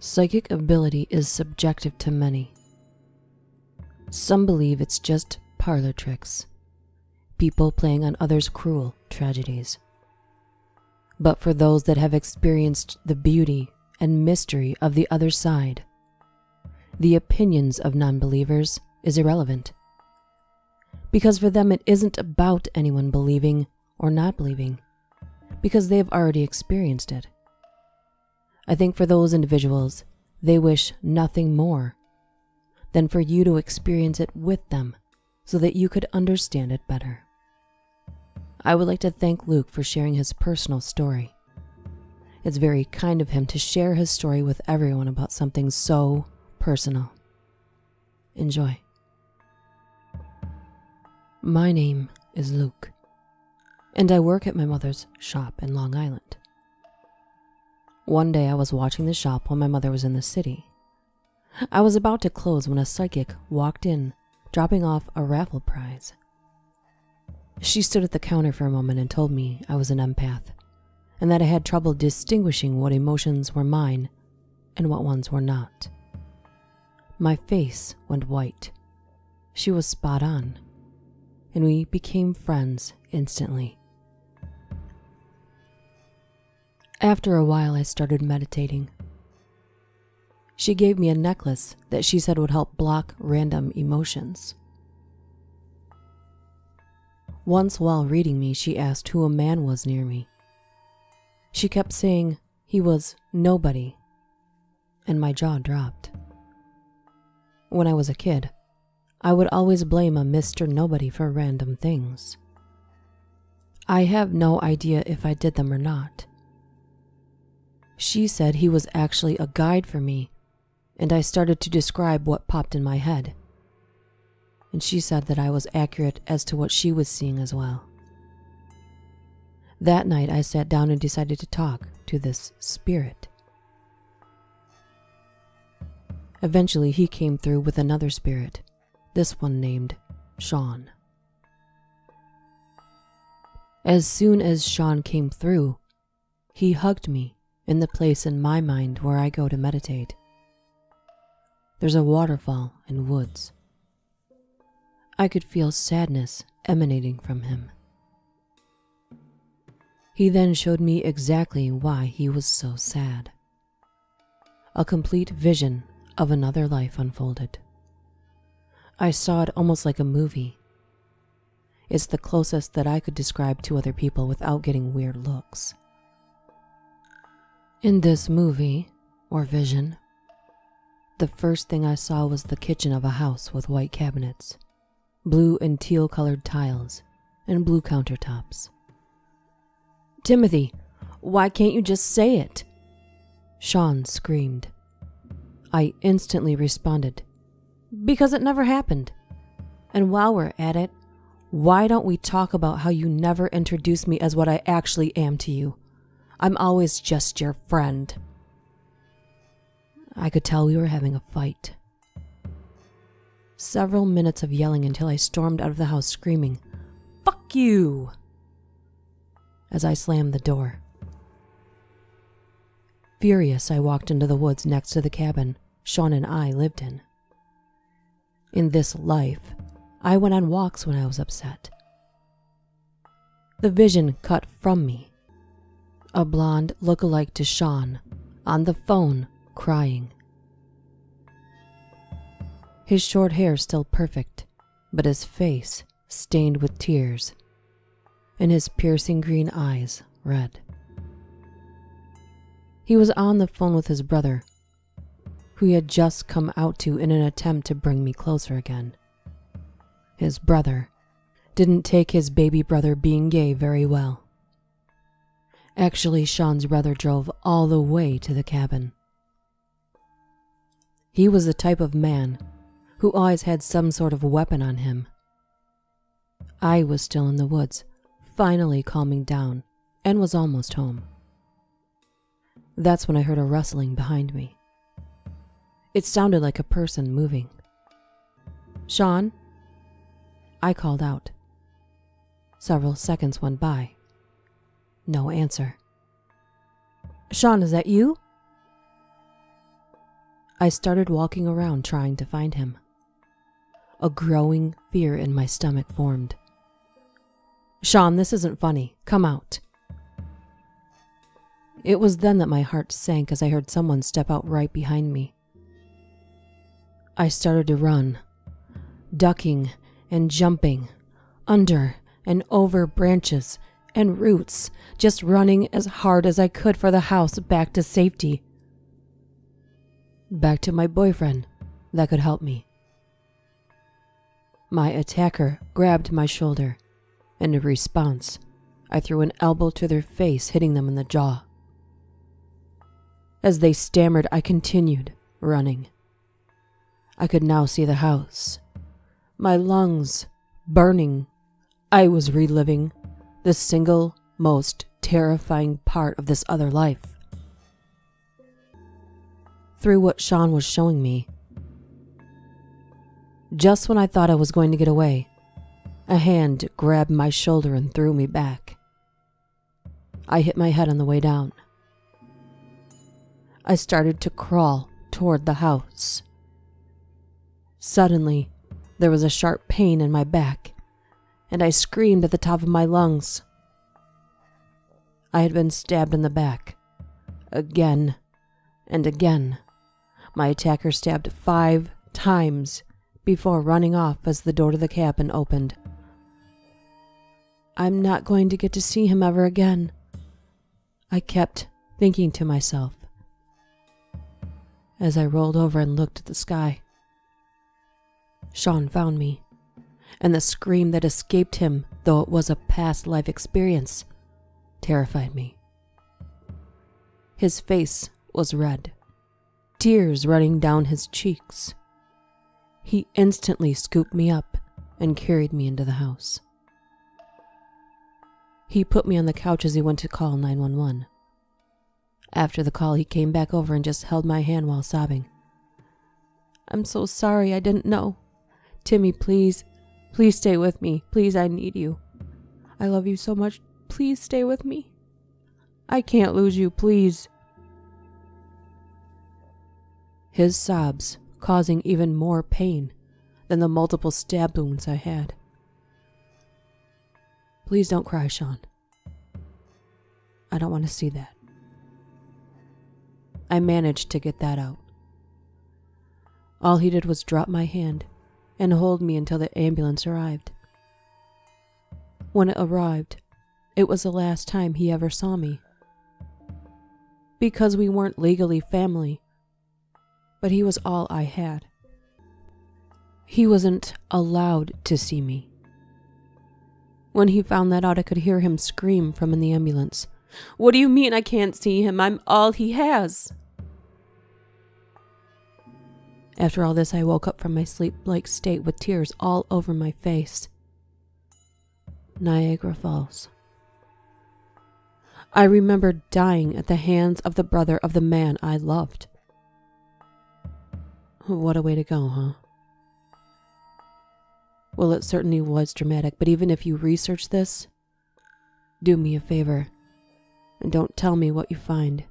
Psychic ability is subjective to many. Some believe it's just parlor tricks, people playing on others' cruel tragedies. But for those that have experienced the beauty and mystery of the other side, the opinions of non-believers is irrelevant. Because for them it isn't about anyone believing or not believing, because they have already experienced it. I think for those individuals, they wish nothing more than for you to experience it with them so that you could understand it better. I would like to thank Luke for sharing his personal story. It's very kind of him to share his story with everyone about something so personal. Enjoy. My name is Luke, and I work at my mother's shop in Long Island. One day I was watching the shop while my mother was in the city. I was about to close when a psychic walked in, dropping off a raffle prize. She stood at the counter for a moment and told me I was an empath, and that I had trouble distinguishing what emotions were mine and what ones were not. My face went white. She was spot on, and we became friends instantly. After a while, I started meditating. She gave me a necklace that she said would help block random emotions. Once while reading me, she asked who a man was near me. She kept saying he was nobody, and my jaw dropped. When I was a kid, I would always blame a Mr. Nobody for random things. I have no idea if I did them or not. She said he was actually a guide for me, and I started to describe what popped in my head. And she said that I was accurate as to what she was seeing as well. That night I sat down and decided to talk to this spirit. Eventually he came through with another spirit, this one named Sean. As soon as Sean came through, he hugged me in the place in my mind where I go to meditate. There's a waterfall and woods. I could feel sadness emanating from him. He then showed me exactly why he was so sad. A complete vision of another life unfolded. I saw it almost like a movie. It's the closest that I could describe to other people without getting weird looks. In this movie, or vision, the first thing I saw was the kitchen of a house with white cabinets, blue and teal colored tiles, and blue countertops. "Timothy, why can't you just say it?" Sean screamed. I instantly responded, "Because it never happened. And while we're at it, why don't we talk about how you never introduced me as what I actually am to you? I'm always just your friend." I could tell we were having a fight. Several minutes of yelling until I stormed out of the house screaming, "Fuck you!" as I slammed the door. Furious, I walked into the woods next to the cabin Sean and I lived in. In this life, I went on walks when I was upset. The vision cut from me. A blonde look-alike to Sean, on the phone, crying. His short hair still perfect, but his face stained with tears, and his piercing green eyes red. He was on the phone with his brother, who he had just come out to in an attempt to bring me closer again. His brother didn't take his baby brother being gay very well. Actually, Sean's brother drove all the way to the cabin. He was the type of man who always had some sort of weapon on him. I was still in the woods, finally calming down, and was almost home. That's when I heard a rustling behind me. It sounded like a person moving. "Sean?" I called out. Several seconds went by. No answer. "Sean, is that you?" I started walking around trying to find him. A growing fear in my stomach formed. "Sean, this isn't funny. Come out." It was then that my heart sank as I heard someone step out right behind me. I started to run, ducking and jumping, under and over branches and roots, just running as hard as I could for the house, back to safety. Back to my boyfriend that could help me. My attacker grabbed my shoulder, and in response, I threw an elbow to their face, hitting them in the jaw. As they stammered, I continued running. I could now see the house. My lungs burning. I was reliving the single most terrifying part of this other life. Through what Sean was showing me. Just when I thought I was going to get away, a hand grabbed my shoulder and threw me back. I hit my head on the way down. I started to crawl toward the house. Suddenly, there was a sharp pain in my back, and I screamed at the top of my lungs. I had been stabbed in the back, again and again. My attacker stabbed 5 times before running off as the door to the cabin opened. I'm not going to get to see him ever again, I kept thinking to myself as I rolled over and looked at the sky. Sean found me, and the scream that escaped him, though it was a past life experience, terrified me. His face was red, tears running down his cheeks. He instantly scooped me up and carried me into the house. He put me on the couch as he went to call 911. After the call, he came back over and just held my hand while sobbing. I'm so sorry, I didn't know. Timmy, please stay with me. Please, I need you. I love you so much. Please stay with me. I can't lose you, please. His sobs causing even more pain than the multiple stab wounds I had. Please don't cry, Sean. I don't want to see that. I managed to get that out. All he did was drop my hand and hold me until the ambulance arrived. When it arrived, it was the last time he ever saw me. Because we weren't legally family, but he was all I had. He wasn't allowed to see me. When he found that out, I could hear him scream from in the ambulance. What do you mean I can't see him? I'm all he has. After all this, I woke up from my sleep-like state with tears all over my face. Niagara Falls. I remember dying at the hands of the brother of the man I loved. What a way to go, huh? Well, it certainly was dramatic, but even if you research this, do me a favor and don't tell me what you find.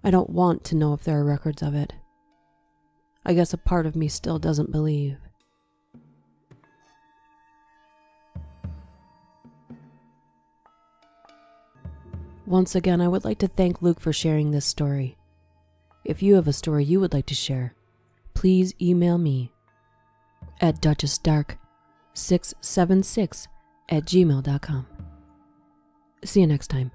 I don't want to know if there are records of it. I guess a part of me still doesn't believe. Once again, I would like to thank Luke for sharing this story. If you have a story you would like to share, please email me at DuchessDark676@gmail.com. See you next time.